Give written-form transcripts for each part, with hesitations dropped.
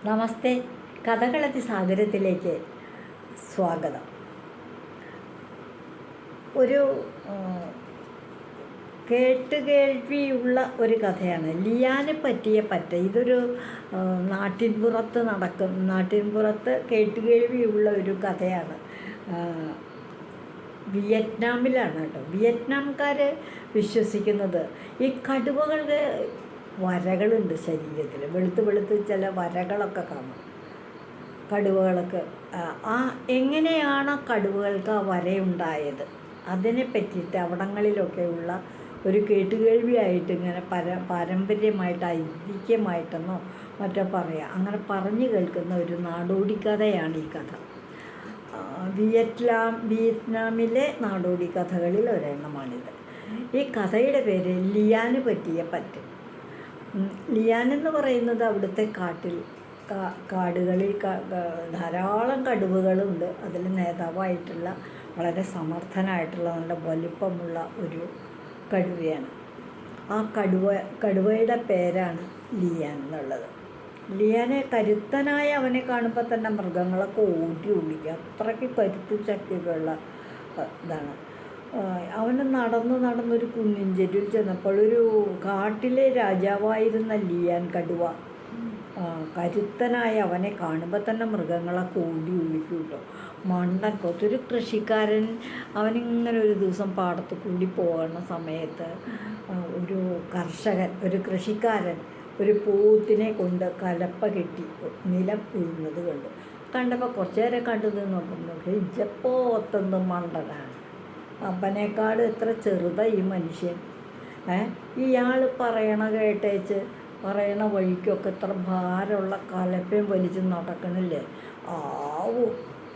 നമസ്തേ, കഥകളതി സാഗരത്തിലേക്ക് സ്വാഗതം. ഒരു കേട്ടുകേൾവിയുള്ള ഒരു കഥയാണ് ലിയാനെ പറ്റിയ പറ്റ. ഇതൊരു നാട്ടിൻപുറത്ത് കേട്ടുകേൾവിയുള്ള ഒരു കഥയാണ്. വിയറ്റ്നാമിലാണ് കേട്ടോ. വിയറ്റ്നാംകാർ വിശ്വസിക്കുന്നത് ഈ കടുവകളുടെ വരകളുണ്ട് ശരീരത്തിൽ, വെളുത്ത് ചില വരകളൊക്കെ കാണും കടുവകൾക്ക്. എങ്ങനെയാണ് കടുവകൾക്ക് ആ വരയുണ്ടായത് അതിനെ പറ്റിയിട്ട് അവിടങ്ങളിലൊക്കെയുള്ള ഒരു കേട്ടുകേൾവിയായിട്ട് ഇങ്ങനെ പാരമ്പര്യമായിട്ട് ഐതിഹ്യമായിട്ടെന്നോ മറ്റോ പറയാം, അങ്ങനെ പറഞ്ഞു കേൾക്കുന്ന ഒരു നാടോടി കഥയാണ് ഈ കഥ. വിയറ്റ്നാമിലെ നാടോടി കഥകളിൽ ഒരെണ്ണമാണിത്. ഈ കഥയുടെ പേര് ലിയാന് പറ്റിയ പറ്റ്. ലിയാൻ എന്ന് പറയുന്നത് അവിടുത്തെ കാടുകളിൽ ധാരാളം കടുവകളുണ്ട്. അതിൽ നേതാവായിട്ടുള്ള വളരെ സമർത്ഥനായിട്ടുള്ള നല്ല വലിപ്പമുള്ള ഒരു കടുവയാണ്. ആ കടുവയുടെ പേരാണ് ലിയാൻ എന്നുള്ളത്. ലിയാനെ കരുത്തനായ അവനെ കാണുമ്പോൾ തന്നെ മൃഗങ്ങളൊക്കെ ഓടി ഒളിക്കുക, അത്രയ്ക്ക് കരുത്തും ശക്തിയൊക്കെയുള്ള ഇതാണ്. അവന് നടന്നൊരു കുന്നിൻ ചെരുവിൽ ചെന്നപ്പോൾ ഒരു കാട്ടിലെ രാജാവായിരുന്ന ലിയാൻ കടുവ കരുത്തനായ അവനെ കാണുമ്പോൾ തന്നെ മൃഗങ്ങളൊക്കെ ഓടി ഒളിക്കും കേട്ടോ. മണ്ടൻ കൊത്തൊരു കൃഷിക്കാരൻ അവനിങ്ങനെ ഒരു ദിവസം പാടത്ത് കൂടി പോകുന്ന സമയത്ത് ഒരു കൃഷിക്കാരൻ ഒരു പോത്തിനെ കൊണ്ട് കലപ്പ കെട്ടി നിലം ഉഴുന്നത് കണ്ടപ്പോൾ കുറച്ചു നേരം കണ്ടു നോക്കുമ്പോൾ ഇജപ്പോത്തൊന്നും മണ്ടനാണ്, അപ്പനേക്കാൾ എത്ര ചെറുതാ ഈ മനുഷ്യൻ. ഇയാൾ പറയണ വഴിക്കൊക്കെ എത്ര ഭാരമുള്ള കലപ്പയും വലിച്ച് നടക്കണില്ലേ.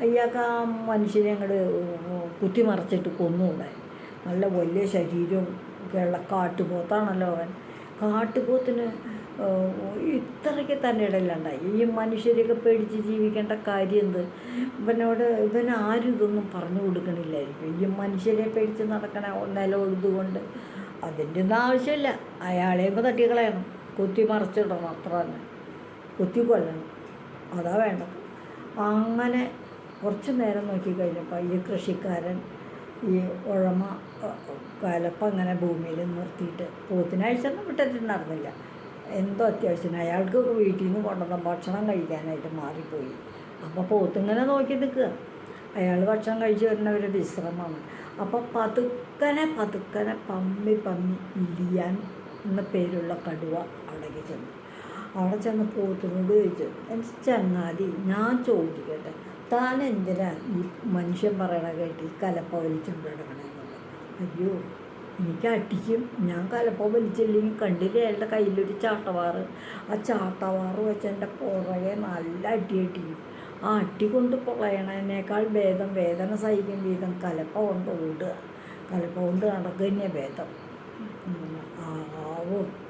ഇയാൾക്ക് ആ മനുഷ്യനെ അങ്ങോട്ട് കുത്തിമറിച്ചിട്ട് കൊന്നുകൂടെ. നല്ല വലിയ ശരീരവും ഒക്കെയുള്ള കാട്ടുപോത്താണല്ലോ അവൻ. കാട്ടുപോത്തിന് ഇത്രയ്ക്ക് തന്നെ ഇടയിലുണ്ടായി. ഈ മനുഷ്യരെയൊക്കെ പേടിച്ച് ജീവിക്കേണ്ട കാര്യം എന്ത്? ഇവൻ ആരും ഇതൊന്നും പറഞ്ഞു കൊടുക്കണില്ലായിരിക്കും. ഈ മനുഷ്യരെ പേടിച്ച് നടക്കണ നിലകൊഴുതുകൊണ്ട് അതിൻ്റെ ഒന്നും ആവശ്യമില്ല. അയാളെയൊക്കെ തട്ടിക്കളയണം, കുത്തി മറിച്ചിടണം, അത്ര തന്നെ, കുത്തിക്കൊല്ലണം, അതാ വേണ്ടത്. അങ്ങനെ കുറച്ച് നേരം നോക്കിക്കഴിഞ്ഞപ്പോൾ ഈ കൃഷിക്കാരൻ ഈ ഉഴമ കലപ്പം അങ്ങനെ ഭൂമിയിൽ നിർത്തിയിട്ട് പോത്തിനാഴ്ചയൊന്നും വിട്ടിട്ടുണ്ടായിരുന്നില്ല. എന്തോ അത്യാവശ്യത്തിന് അയാൾക്ക് വീട്ടിൽ നിന്ന് കൊണ്ടുവന്ന ഭക്ഷണം കഴിക്കാനായിട്ട് മാറിപ്പോയി. അപ്പോൾ പോത്തിങ്ങനെ നോക്കി നിൽക്കുക. അയാൾ ഭക്ഷണം കഴിച്ച് വരുന്നവർ വിശ്രമമാണ്. അപ്പോൾ പതുക്കനെ പമ്മി ലിയാൻ എന്ന പേരുള്ള കടുവ അവിടെ ചെന്ന് പോത്തിനോട് ചോദിച്ചു, എനിക്ക് ചങ്ങാതി ഞാൻ ചോദിക്കട്ടെ, താൻ എന്തിനാ ഈ മനുഷ്യൻ പറയണ കേട്ട് ഈ കലപ്പ വലിച്ചുകൊണ്ട് കിടക്കണമെന്നുള്ളത്? അയ്യോ, എനിക്ക് അടിക്കും, ഞാൻ കലപ്പ വലിച്ചില്ലെങ്കിൽ കണ്ടില്ലേ അയാളുടെ കയ്യിലൊരു ചാട്ടവാറ്, ആ ചാട്ടവാറ് വെച്ച് എൻ്റെ പുറകെ നല്ല അടിക്കും. ആ അടി കൊണ്ട് പൊളയണതിനേക്കാൾ ഭേദം, വേദന സഹിക്കും വീതം കലപ്പ കൊണ്ട് നടക്കുക തന്നെ ഭേദം.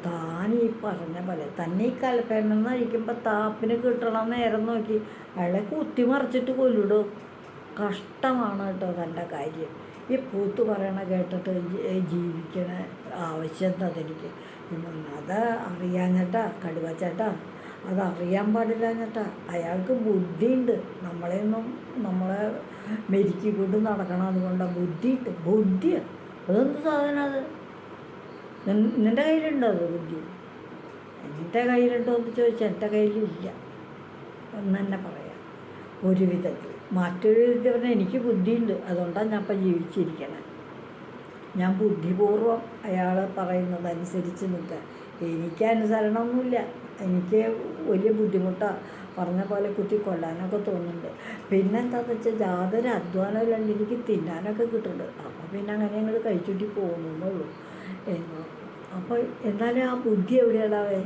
താൻ ഈ പറഞ്ഞ പോലെ തന്നെ ഈ കലപ്പയെന്ന് കഴിക്കുമ്പോൾ താപ്പിന് കിട്ടണം നേരം നോക്കി അയാളെ കുത്തി മറിച്ചിട്ട് കൊല്ലിടൂ. കഷ്ടമാണ് കേട്ടോ തൻ്റെ കാര്യം. ഈ പൂത്ത് പറയണ കേട്ടിട്ട് ജീവിക്കണ ആവശ്യം എന്താ അതെനിക്ക്? അത് അറിയാഞ്ഞിട്ടാ കടുവച്ചേട്ടാ, അതറിയാൻ പാടില്ല എന്നിട്ടാ. അയാൾക്ക് ബുദ്ധിയുണ്ട്, നമ്മളെ മെരുക്കിക്കൊണ്ട് നടക്കണം. അതുകൊണ്ടാണ് ബുദ്ധിയാണ്. അതെന്ത് സാധനം അത്? നിൻ്റെ കയ്യിലുണ്ടോ അത് ബുദ്ധി? എൻ്റെ കയ്യിലുണ്ടോ എന്ന് ചോദിച്ചാൽ എൻ്റെ കയ്യിലില്ല എന്ന് തന്നെ പറയാം. ഒരു വിധത്തിൽ മറ്റൊരു വിധത്തിൽ പറഞ്ഞാൽ എനിക്ക് ബുദ്ധിയുണ്ട്, അതുകൊണ്ടാണ് ഞാൻ ഇപ്പം ജീവിച്ചിരിക്കണേ. ഞാൻ ബുദ്ധിപൂർവ്വം അയാൾ പറയുന്നതനുസരിച്ച് നിൽക്കാൻ. എനിക്ക് അനുസരണമൊന്നുമില്ല, എനിക്ക് വലിയ ബുദ്ധിമുട്ടാണ്. പറഞ്ഞ പോലെ കുത്തി കൊല്ലാനൊക്കെ തോന്നുന്നുണ്ട്. പിന്നെന്താണെന്ന് വെച്ചാൽ യാതൊരു അധ്വാനമില്ലാണ്ട് എനിക്ക് തിന്നാനൊക്കെ കിട്ടുന്നുണ്ട്. അപ്പോൾ പിന്നെ അങ്ങനെ അങ്ങോട്ട് കഴിച്ചുകൂട്ടി പോകുന്നുള്ളൂ. അപ്പോൾ എന്നാലും ആ ബുദ്ധി എവിടെയാണാവേ?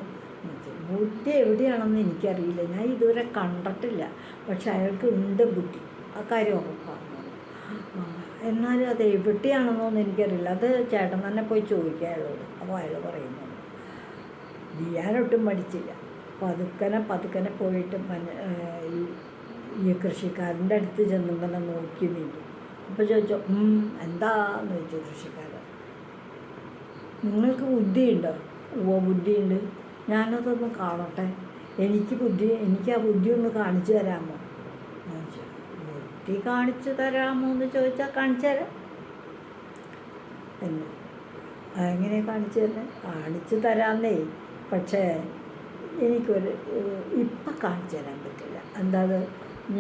ബുദ്ധി എവിടെയാണെന്ന് എനിക്കറിയില്ല, ഞാൻ ഇതുവരെ കണ്ടിട്ടില്ല. പക്ഷെ അയാൾക്ക് ഉണ്ട് ബുദ്ധി, ആ കാര്യം ഉറപ്പാണ്. എന്നാലും അത് എവിടെയാണെന്നൊന്നും എനിക്കറിയില്ല. അത് ചേട്ടൻ തന്നെ പോയി ചോദിക്കുക അയാളോട്. അപ്പോൾ അയാൾ പറയുന്നത് ലിയാനൊട്ടും പഠിച്ചില്ല. പതുക്കനെ പോയിട്ട് ഈ കൃഷിക്കാരൻ്റെ അടുത്ത് ചെന്നിങ്ങനെ നോക്കി നീക്കി. അപ്പോൾ ചോദിച്ചോ, എന്താന്ന് ചോദിച്ചു കൃഷിക്കാരൻ. നിങ്ങൾക്ക് ബുദ്ധിയുണ്ടോ? ബുദ്ധിയുണ്ട്. ഞാനതൊന്ന് കാണട്ടെ. എനിക്ക് ആ ബുദ്ധി ഒന്ന് കാണിച്ചു തരാമോ എന്ന് ചോദിച്ചു. ബുദ്ധി കാണിച്ചു തരാമോ എന്ന് ചോദിച്ചാൽ കാണിച്ചു തരാം. എന്ന് എങ്ങനെ കാണിച്ചു തരാമെന്നേ. പക്ഷേ എനിക്കൊരു ഇപ്പം കാണിച്ചു തരാൻ പറ്റില്ല. എന്താത്,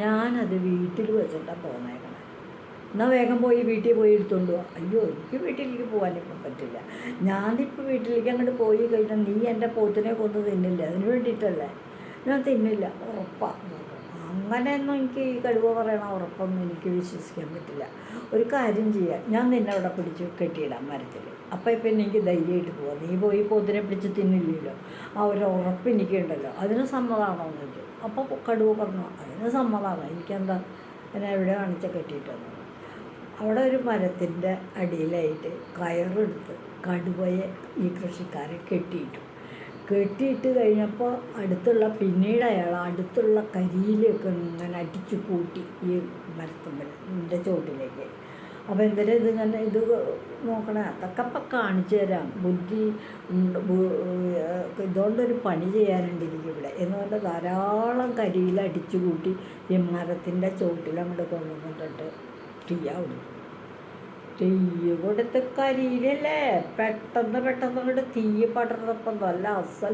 ഞാനത് വീട്ടിൽ വെച്ചിട്ടാണ് പോന്നേക്കണേ. എന്നാൽ വേഗം പോയി വീട്ടിൽ പോയി എടുത്തുകൊണ്ട് പോവാം. അയ്യോ, എനിക്ക് വീട്ടിലേക്ക് പോകാനിപ്പം പറ്റില്ല. ഞാനിപ്പോൾ വീട്ടിലേക്ക് അങ്ങോട്ട് പോയി കഴിഞ്ഞാൽ നീ എൻ്റെ പോത്തിനെ കൊന്ന് തിന്നില്ല. അതിന് വേണ്ടിയിട്ടല്ലേ. ഞാൻ തിന്നില്ല, ഉറപ്പാണ്. അങ്ങനെയൊന്നും എനിക്ക് ഈ കടുവ പറയണ ഉറപ്പൊന്നും എനിക്ക് വിശ്വസിക്കാൻ പറ്റില്ല. ഒരു കാര്യം ചെയ്യാം, ഞാൻ നിന്നെ അവിടെ പിടിച്ച് കെട്ടിയിടാം മരത്തിൽ. അപ്പം ഇപ്പം എനിക്ക് ധൈര്യമായിട്ട് പോവാം. നീ പോയി പോത്തിനെ പിടിച്ച് തിന്നില്ലല്ലോ. ആ ഒരു ഉറപ്പ് എനിക്കുണ്ടല്ലോ. അതിന് സമ്മതമാണോ എന്ന് ചോദിച്ചു. അപ്പോൾ കടുവ പറഞ്ഞു, അതിന് സമ്മതമാണ്. എനിക്കെന്താ, എന്നെ എവിടെ കാണിച്ച കെട്ടിയിട്ടെന്ന്. അവിടെ ഒരു മരത്തിൻ്റെ അടിയിലായിട്ട് കയറെടുത്ത് കടുവയെ ഈ കൃഷിക്കാരൻ കെട്ടിയിട്ട് കഴിഞ്ഞപ്പോൾ പിന്നീട് അയാൾ അടുത്തുള്ള കരിയിലൊക്കെ ഇങ്ങനെ അടിച്ചു കൂട്ടി ഈ മരത്തിൻ്റെ ചോട്ടിലേക്ക്. അപ്പോൾ എന്തിനാ ഇത് നോക്കണേ, അതൊക്കെ അപ്പം കാണിച്ചു തരാം. ബുദ്ധി ഇതുകൊണ്ടൊരു പണി ചെയ്യാനുണ്ട് എനിക്കിവിടെ എന്ന് പറഞ്ഞാൽ ധാരാളം കരിയിൽ അടിച്ചു കൂട്ടി ഈ മരത്തിൻ്റെ ചോട്ടിലങ്ങോട്ട് കൊണ്ടുവന്നിട്ടുണ്ട് തീയാവുന്നു. തീ കൊടുത്ത് കരിയിലല്ലേ പെട്ടെന്ന് അങ്ങോട്ട് തീ പടർന്നപ്പം നല്ല അസൽ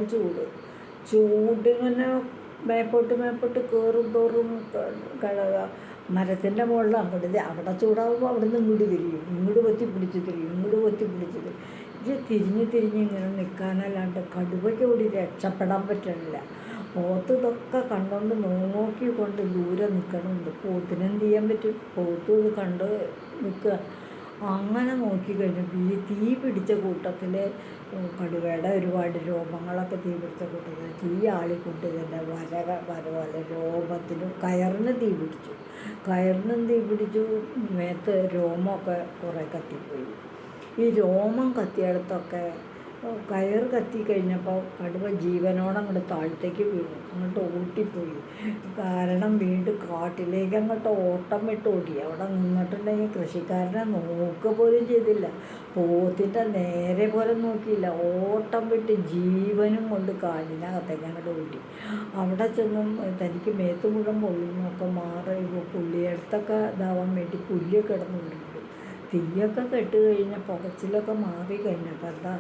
ചൂടിങ്ങനെ മേപ്പോട്ട് കയറും തോറും മരത്തിൻ്റെ മുകളിൽ അവിടെ ചൂടാകുമ്പോൾ അവിടെ നിന്ന് ഇങ്ങോട്ട് പൊത്തി പിടിച്ച് തിരിയും. ഇത് തിരിഞ്ഞ് ഇങ്ങനെ നിൽക്കാനല്ലാണ്ട് കടുവയ്ക്ക് കൂടി രക്ഷപ്പെടാൻ പറ്റണില്ല. പോത്ത് ഇതൊക്കെ കണ്ടുകൊണ്ട് നോക്കിക്കൊണ്ട് ദൂരെ നിൽക്കണമുണ്ട്. പോത്തിനെന്ത് ചെയ്യാൻ പറ്റും? പോത്തും ഇത് കണ്ട് നിൽക്കുക. അങ്ങനെ നോക്കിക്കഴിഞ്ഞപ്പോൾ ഈ തീ പിടിച്ച കൂട്ടത്തിൽ കടുവയുടെ ഒരുപാട് രോമങ്ങളൊക്കെ തീ പിടിച്ച കൂട്ടത്തിൽ തീ ആളിക്കൊണ്ട് തന്നെ വര രോമത്തിനും കയറിനും തീ പിടിച്ചു. മേത്ത് രോമമൊക്കെ കുറേ കത്തിപ്പോയി. ഈ രോമം കത്തിയിടത്തൊക്കെ കയർ കത്തിക്കഴിഞ്ഞപ്പോൾ കടുവ ജീവനോടെ അങ്ങോട്ട് താഴത്തേക്ക് വീണു, അങ്ങോട്ട് ഓട്ടിപ്പോയി. കാരണം വീണ്ടും കാട്ടിലേക്ക് അങ്ങോട്ട് ഓട്ടം വിട്ട് ഓടി. അവിടെ നിന്നിട്ടുണ്ടെങ്കിൽ കൃഷിക്കാരനെ നോക്കുക പോലും ചെയ്തില്ല. പോത്തിൻ്റെ നേരെ പോലും നോക്കിയില്ല. ഓട്ടം വിട്ട് ജീവനും കൊണ്ട് കാടിനകത്തേക്ക് അങ്ങോട്ട് ഓടി. അവിടെ ചെന്നും തനിക്ക് മേത്ത് മുഴുവൻ പൊള്ളുന്നൊക്കെ മാറി പുള്ളിയടുത്തൊക്കെ ഇതാവാൻ വേണ്ടി പുല്ലിയൊക്കെ കിടന്നുകൊണ്ടിരുന്നു. തീയൊക്കെ കെട്ട് കഴിഞ്ഞ പുകച്ചിലൊക്കെ മാറി കഴിഞ്ഞപ്പോൾ എന്താ,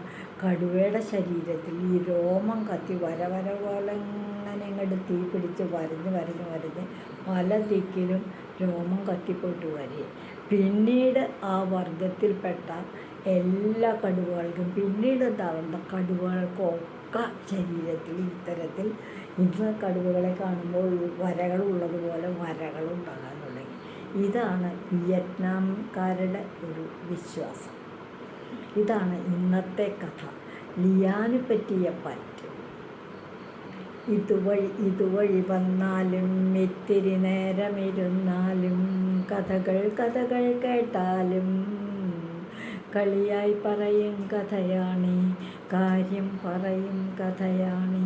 കടുവയുടെ ശരീരത്തിൽ ഈ രോമം കത്തി വര പോലെ ഇങ്ങനെ ഇങ്ങോട്ട് തീ പിടിച്ച് വരഞ്ഞ് പല ദിക്കിലും രോമം കത്തിപ്പോയിട്ട് വരെ. പിന്നീട് ആ വർഗത്തിൽപ്പെട്ട എല്ലാ കടുവകൾക്കും പിന്നീട് എന്താവുന്ന കടുവകൾക്കൊക്കെ ശരീരത്തിൽ ഇത്തരത്തിൽ ഇന്ന് കടുവകളെ കാണുമ്പോൾ വരകളുള്ളതുപോലെ വരകളുണ്ടാകാൻ തുടങ്ങി. ഇതാണ് വിയറ്റ്നാംകാരുടെ ഒരു വിശ്വാസം. ഇതാണ് ഇന്നത്തെ കഥ. ലിയാന് പറ്റിയ പറ്റ്. ഇതുവഴി വന്നാലും ഇത്തിരി നേരമിരുന്നാലും കഥകൾ കേട്ടാലും കളിയായി പറയും കഥയാണീ, കാര്യം പറയും കഥയാണീ.